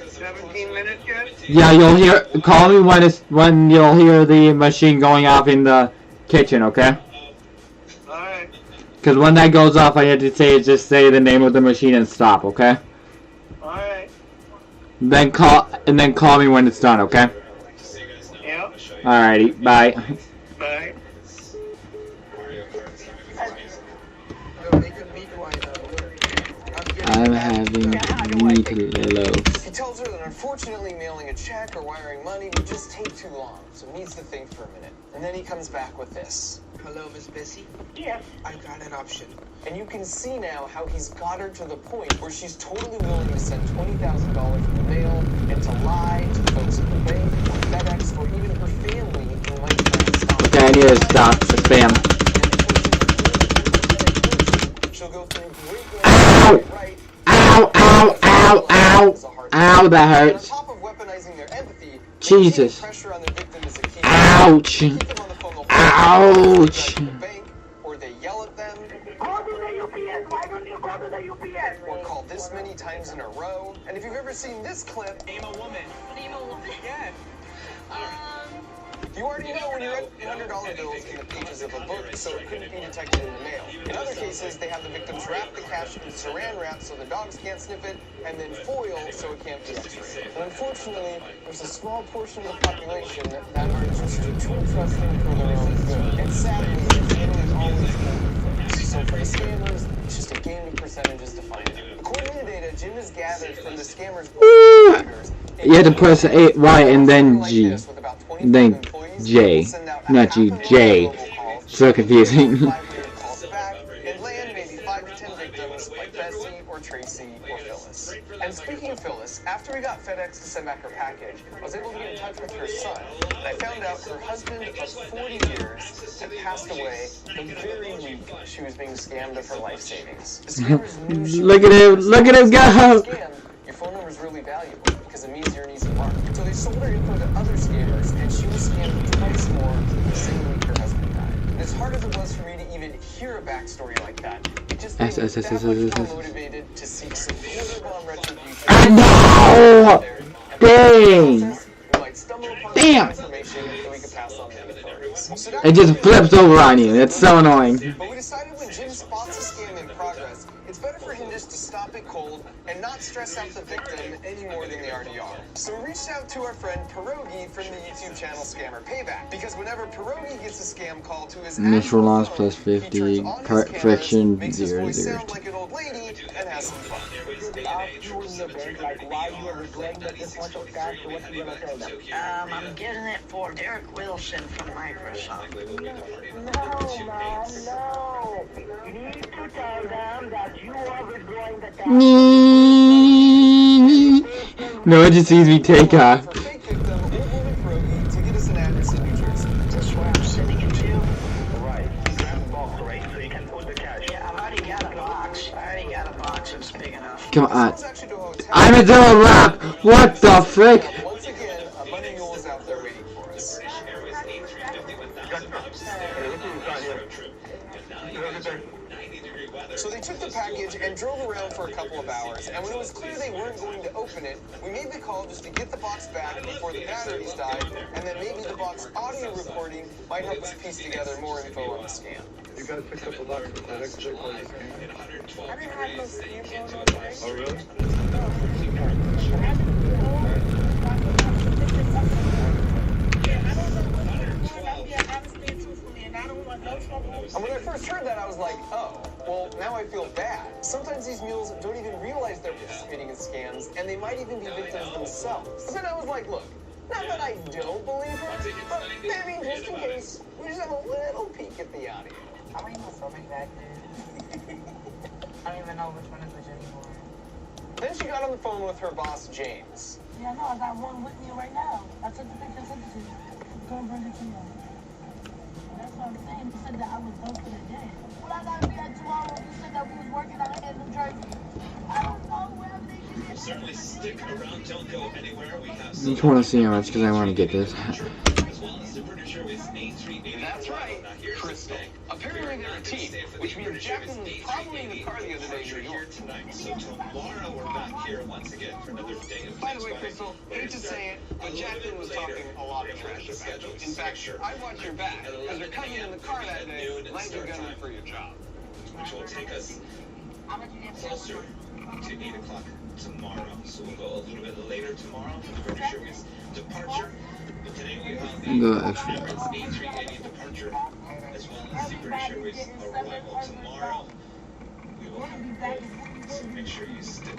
17 minutes yet? Yeah, you'll hear. Call me when you'll hear the machine going off in the kitchen. Okay. Alright. Because when that goes off, I have to say just say the name of the machine and stop, okay? Alright. Then call me when it's done, okay? Yep. Alrighty, bye. Bye. I'm having meatloaf. He tells her that unfortunately mailing a check or wiring money would just take too long, so he needs to think for a minute. And then he comes back with this. Hello, Miss Bessie. Yes. I got an option. And you can see now how he's got her to the point where she's totally willing to send $20,000 in the mail and to lie to folks at the bank or FedEx or even her family who might try to stop her. Okay, I need to stop the spam. She'll go through great Ow! Ow, ow, ow, ow! Ow, that hurts. On top of weaponizing their empathy, Jesus. pressure on their victim is a key. Ouch! Keep them on the phone the whole Ouch! time, or they yell at them, Call to the UPS. Why don't you go to the UPS? or call this many times in a row. And if you've ever seen this clip, Name a woman. Name a woman. Yeah. you already know when you write $100 bills in the pages of a book, so it couldn't be detected in the mail. In other cases, they have the victims wrap the cash in saran wrap so the dogs can't sniff it, and then foil so it can't be x-rayed. And unfortunately, there's a small portion of the population that are just too trusting for their own good. And sadly, it's nearly always older folks. So for the scammers, it's just a game of percentages to find out. According to the data Jim has gathered from the scammers' You had to press A, Y, and then G. And then J. Not G, J. So confusing. And land maybe 5 to 10 victims like Bessie or Tracy or Phyllis. And speaking of Phyllis, after we got FedEx to send back her package, I was able to get in touch with her son. And I found out her husband of 40 years had passed away the very week she was being scammed of her life savings. The scammers knew she Look at him go! scam, your phone number is really valuable because it means you're an easy mark. So they sold her info to other scammers, and she was scammed twice more the same week her husband died. And as hard as it was for me to even hear a backstory like that, it just made me that much more motivated to seek support on retribution. No! Dang! Damn! It just flips over on you. It's so annoying. But we decided when Jim spots a scam in progress, it's better for him just to stop it cold and not stress out the victim any more than they already are. So we reached out to our friend Pierogi from the YouTube channel Scammer Payback, because whenever Pierogi gets a scam call to his Initial actual loss phone, plus he 50, turns on his cameras, friction makes his 0 voice 0. sound like an old lady, and has some fun. I'm getting it for Derek Wilson from Microsoft. No, man, no. You need to tell them that you are withdrawing the tax. No, it just sees me take off. For fake victim, old woman Pierogi to get us an address in New Jersey. That's where I'm sitting in too. Right. Grab the box, right? So you can put the cash. Yeah, I've already got a box. I already got a box that's big enough. Come on. This one's actually to a hotel. I'm into a rock! What the frick? Once again, a money mule is out there waiting for us. So they took the package and drove around for a couple of hours, and when it was clear they weren't going to open it, we made the call just to get the box back before the batteries died, and then maybe the box audio recording might help us piece together more info on the scam. You guys picked up a box with FedEx today for the scam? I didn't have no scam going on today. Oh, really? And when I first heard that, I was like, oh, well, now I feel bad. Sometimes these mules don't even realize they're participating in scams, and they might even be victims themselves. But then I was like, look, not that I don't believe her, but maybe just in case, we just have a little peek at the audio. I don't even know so many back there. I don't even know which one is which anymore. Then she got on the phone with her boss, James. Yeah, no, I got one with me right now. I took the picture and sent it to you. Go and bring it to you. That's what I'm saying. You said that I was done for the day. Well, I gotta be at 2 hours. You said that we was working out in New Jersey. I don't know wherever they get it. Certainly stick around, don't go anywhere. We have I just want to see how much because I want to get this. as well as the producer with A380. That's right, Crystal. Apparently they're a team, which means Jacqueline was probably in the car the other day in New York. Tonight, so tomorrow we're back here once again for another day of By the way, Crystal, hate to say it, but Jacqueline was talking a lot of trash about you. In fact, I watched your back, because you're coming in the car that day, like you're gunning for your job. closer to 8 o'clock tomorrow. So we'll go a little bit later tomorrow for the British Airways departure. But today we have the Go extra. Emirates A380 departure, as well as the British Airways arrival tomorrow. We will have both, so make sure you stick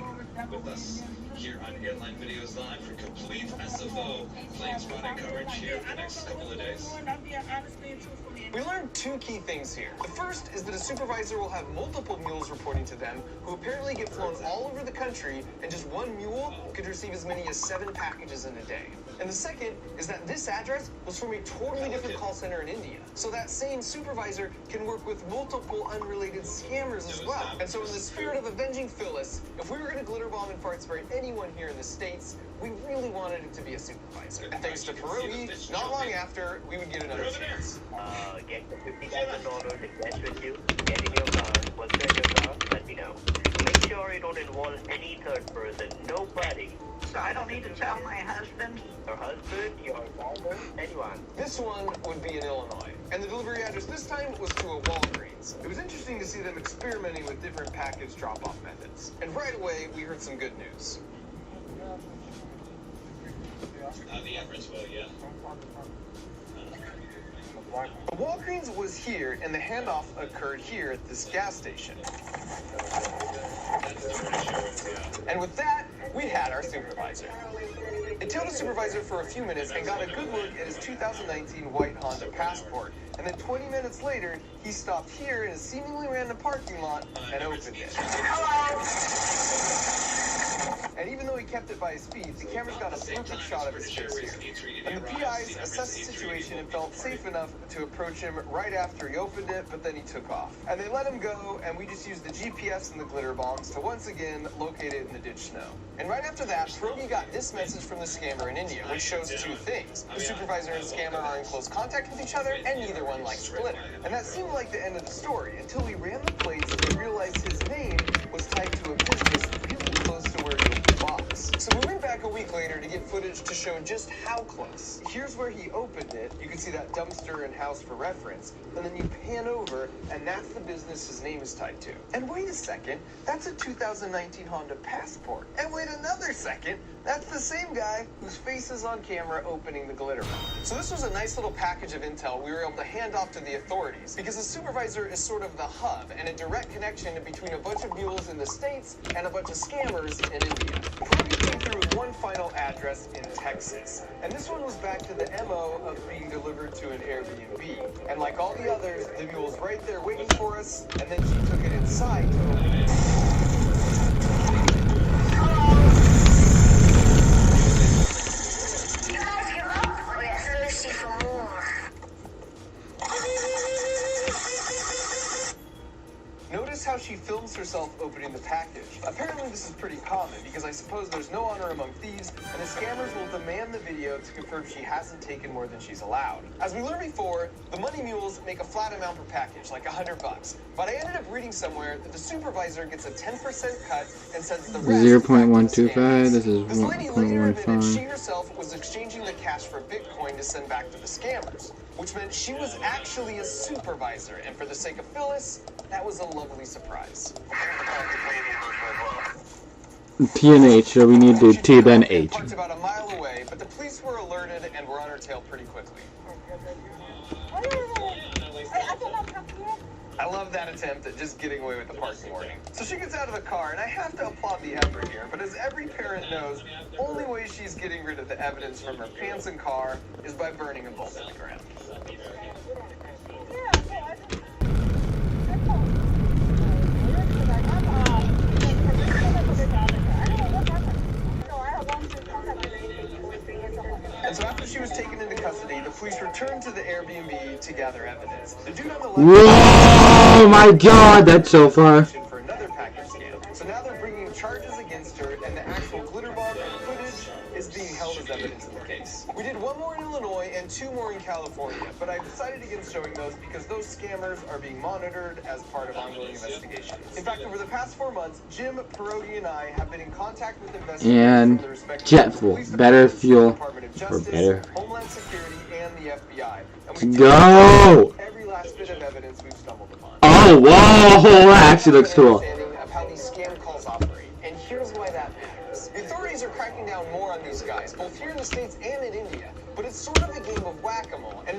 with us here on Airline Videos Live for complete SFO plane spotting coverage here for the next couple of days. We learned two key things here. The first is that a supervisor will have multiple mules reporting to them who apparently get flown all over the country, and just one mule could receive as many as 7 packages in a day. And the second is that this address was from a totally different call center in India. So that same supervisor can work with multiple unrelated scammers as well. And so in the spirit of avenging Phyllis, if we were going to glitter bomb and fart spray anyone here in the States, we really wanted it to be a supervisor. And thanks to Pierogi, not long after, we would get another chance. Get the $50,000 to cash with you, get in your car, once you're in your car, let me know. Make sure you don't involve any third person, nobody. So I don't need to tell my husband? Your husband, your father, anyone. This one would be in Illinois. And the delivery address this time was to a Walgreens. It was interesting to see them experimenting with different package drop-off methods. And right away, we heard some good news. The Emirates will, yeah. The Walgreens was here, and the handoff occurred here at this gas station. And with that, we had our supervisor. It tailed the supervisor for a few minutes and got a good look at his 2019 white Honda Passport. And then 20 minutes later, he stopped here in a seemingly random parking lot and opened it. And even though he kept it by his feet, the camera's got a perfect shot of his face here. And the PIs assessed the situation and felt safe enough to approach him right after he opened it, but then he took off. And they let him go, and we just used the GPS and the glitter bombs to once again locate it in the ditch snow. And right after that, Pierogi got this message from the scammer in India, which shows two things. The supervisor and scammer are in close contact with each other, and neither one likes glitter. And that seemed like the end of the story, until we ran the plates and realized his name was tied to a business really close to where he opened the box. So we went back a week later to get footage to show just how close. Here's where he opened it. You can see that dumpster and house for reference. And then you pan over, and that's the business his name is tied to. And wait a second, that's a 2019 Honda Passport. And wait another second, that's the same guy whose face is on camera opening the glitter bomb. So this was a nice little package of intel we were able to hand off to the authorities, because the supervisor is sort of the hub and a direct connection between a bunch of mules in the States and a bunch of scammers in India. Pierogi came through with one final address in Texas. And this one was back to the MO of being delivered to an Airbnb. And like all the others, the mule's right there waiting for us, and then she took it inside to open it. Notice how she films herself opening the package. Apparently this is pretty common, because I suppose there's no honor among thieves, and the scammers will demand the video to confirm she hasn't taken more than she's allowed. As we learned before, the money mules make a flat amount per package, like $100. But I ended up reading somewhere that the supervisor gets a 10% cut and says the rest 0.125, this is This lady later admitted she 1.15. herself was exchanging the cash for Bitcoin to send back to the scammers, which meant she was actually a supervisor, and for the sake of Phyllis, that was a lovely surprise. PNH, so we need to T then H. Parked about a mile away, but the police were alerted and were on her tail pretty quickly. I love that attempt at just getting away with the parking warning. So she gets out of the car, and I have to applaud the effort here, but as every parent knows, only way she's getting rid of the evidence from her pants and car is by burning them both in the ground. And so after she was taken into custody, the police returned to the Airbnb to gather evidence. The dude on the left... Whoa, my god, that's so far. ...for another package scam. So now they're bringing charges against her, and the actual glitter bomb footage is being held as evidence in the case. We did one more in Illinois and 2 more in California, but I decided against showing those because those scammers are being monitored as part of ongoing investigations. In fact, over the past 4 months, Jim, Pierogi, and I have been in contact with investigators And from the respective jet fuel, police better departments, fuel, Department of for Justice, better. Homeland Security, and the FBI. And we Go! every last bit of evidence we've stumbled upon. Oh, whoa, that actually looks cool. Understanding of how these scam calls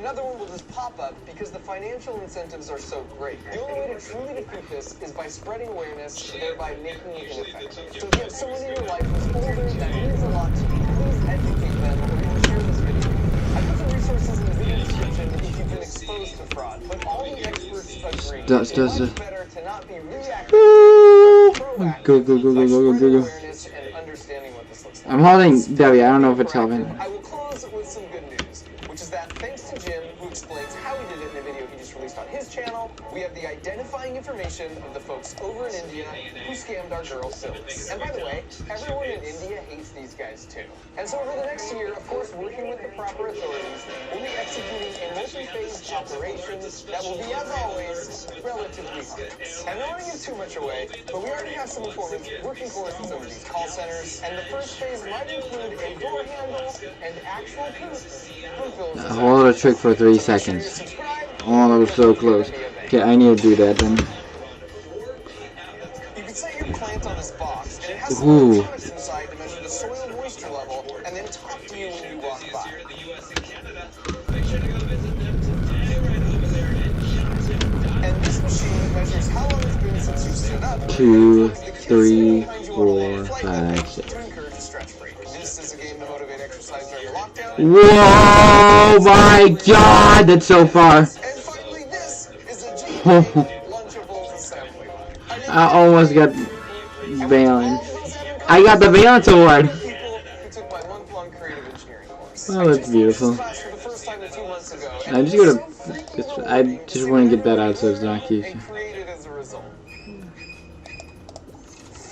and another one will just pop up because the financial incentives are so great. The only way to truly defeat this is by spreading awareness, thereby making it ineffective. So if you have someone in your life who's older that means a lot to you, please educate them or even share this video. I put some resources in the video description if you've been exposed to fraud, but all the experts agree it's much better to not be reactive, but proactive, awareness and understanding what this looks like. I'm holding W. I don't know if it's helping. I will close with some good news, which is that thanks to Jim, who explains how he did it in a video he just released on his channel, we have the identifying information of the folks over in India who scammed our girl Silks. And by the way, everyone in India hates these guys too. And so over the next year, of course, working with the proper authorities, we'll be executing a multi-phased operation that will be, as always, relatively harmless. And I don't want to give too much away, but we already have some informants working for us in some of these call centers, and the first phase might include a door handle and actual proof. Hold a trick for 3 seconds. Oh, that was so close. Okay, I need to do that then. You can set your plant on this box, and it has some electronics inside to measure the soil moisture level, and then talk to you when you walk by. And this machine measures how long it's been since you stood up. 2, 3, 4, 5, 6. This is a game to motivate exercise during lockdown. Whoa, my God, that's so far. And finally, this is a Lunchables assembly line. I almost got valence. I got the valence award. Oh, that's beautiful. I just want to get that out so it's not cute.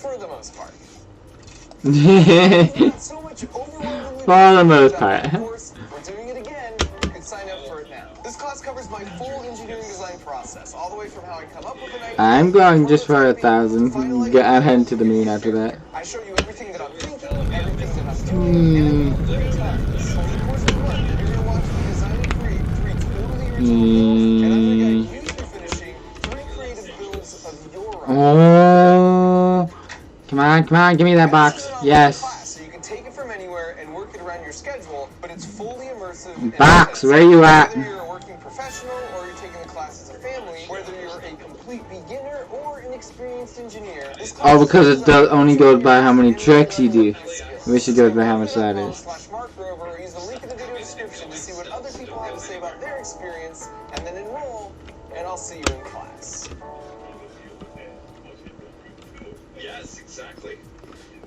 For the most part. For the most part. Of course, we're doing it again. You can sign up for it now. This class covers my full engineering design process, all the way from how I come up with an idea. I'm going just for 1,000. I'm heading to the moon after that. I show you everything that I'm thinking, everything that I'm doing, and 3 times. Over the course of the month, you're going to watch me design and create 3 totally original builds, and I'm going to use for finishing 3 creative builds of your own. Oh, come on, give me that box. Yes. So you can take it from anywhere and work it around your schedule, but it's fully immersive. Box, where you at? Whether you're a working professional or you're taking the class as a family, whether you're a complete beginner or an experienced engineer. Oh, because it only goes by how many tricks you do. We should go by how much that is. /MarkRover, use the link in the video description to see what other people have to say about their experience, and then enroll, and I'll see you in class. Yes, exactly.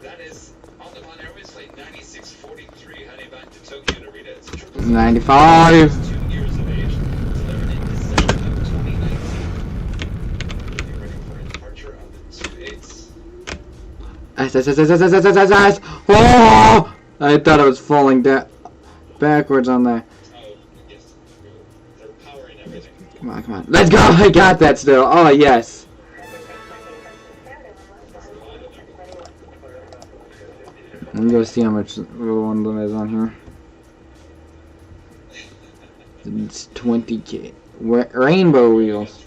That is on the Von Airways flight 9643 heading back to Tokyo to read it. It's 95. 2 years of age. Delivered in December of 2019. Getting ready for a departure on the 28s. Oh! I thought I was falling backwards on there. Oh, yes. They're powering everything. Come on. Let's go! I got that still. Oh, yes. I'm gonna see how much one of them is on here. It's 20K. Rainbow wheels.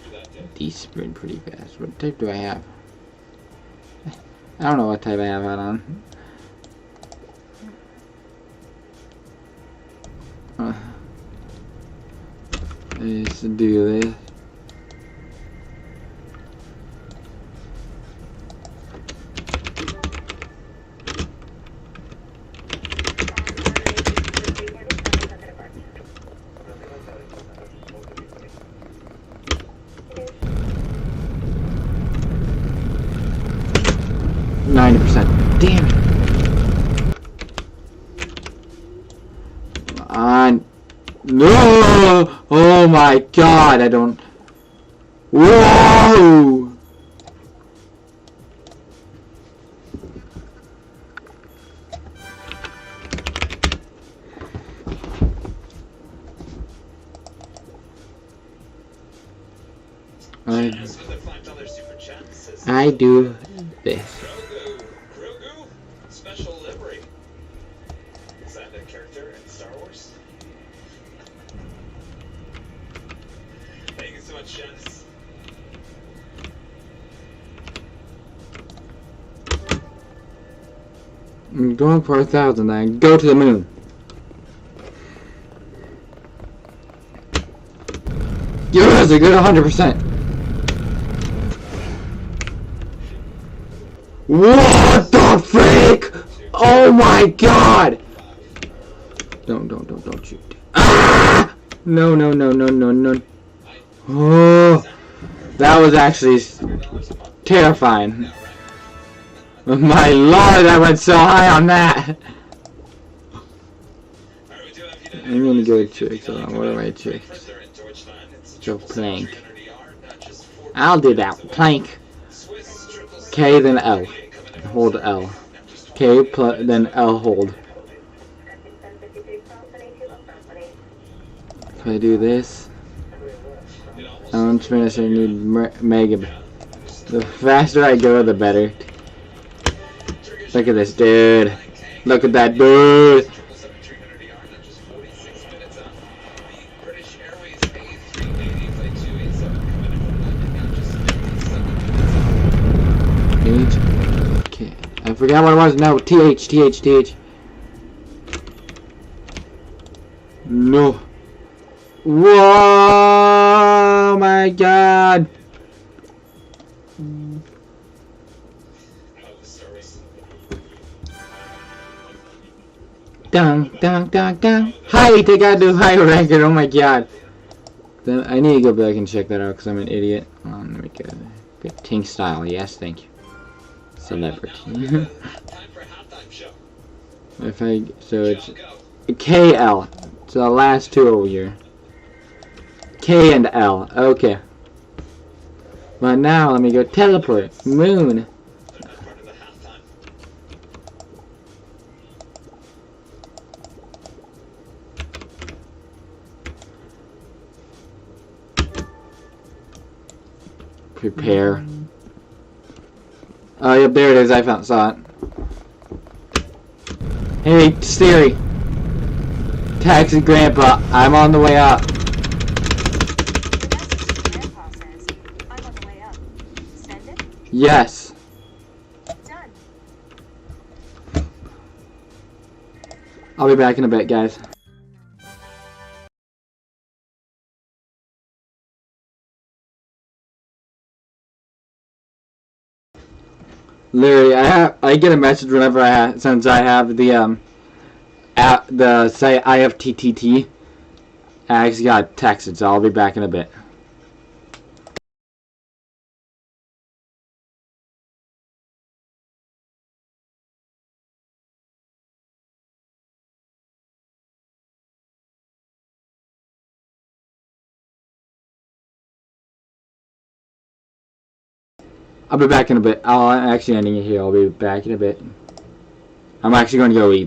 These spin pretty fast. What type do I have? I don't know what type I have that on. Let's do this. Damn it. No! Oh my God, I don't... Whoa! I do this. Special livery. Is that a character in Star Wars? Thank you so much, Jens. I'm going for 1,000 then. Go to the moon. was a good 100%. What the freak? Oh my god! Don't shoot. Ah! No. Oh, that was actually terrifying. My lord, I went so high on that. I'm gonna go tricks. Hold on, what are my tricks? So plank. I'll do that. Plank. K then L. Hold L. K then L hold. If I do this, I'm finished. I need mega. The faster I go, the better. Look at this, dude. Look at that, dude. Okay, I forgot what it was. No, TH. No. Whoa, my god. Dun. Hi, I gotta do high record. Oh my god. Then I need to go back and check that out because I'm an idiot. Let me go. Good Tink style. Yes, thank you. Celebrity. If I so it's KL. So the last two over here. K and L. Okay. But now let me go teleport. Moon. Prepare. Oh, yep, there it is. I saw it. Hey, Siri. Taxi Grandpa, I'm on the way up. Grandpa says, I'm on the way up. Send it? Yes. Done. I'll be back in a bit, guys. Literally, I get a message whenever since I have the the site IFTTT. I actually got texted, so I'll be back in a bit. I'll be back in a bit. I'm actually ending it here. I'll be back in a bit. I'm actually going to go eat.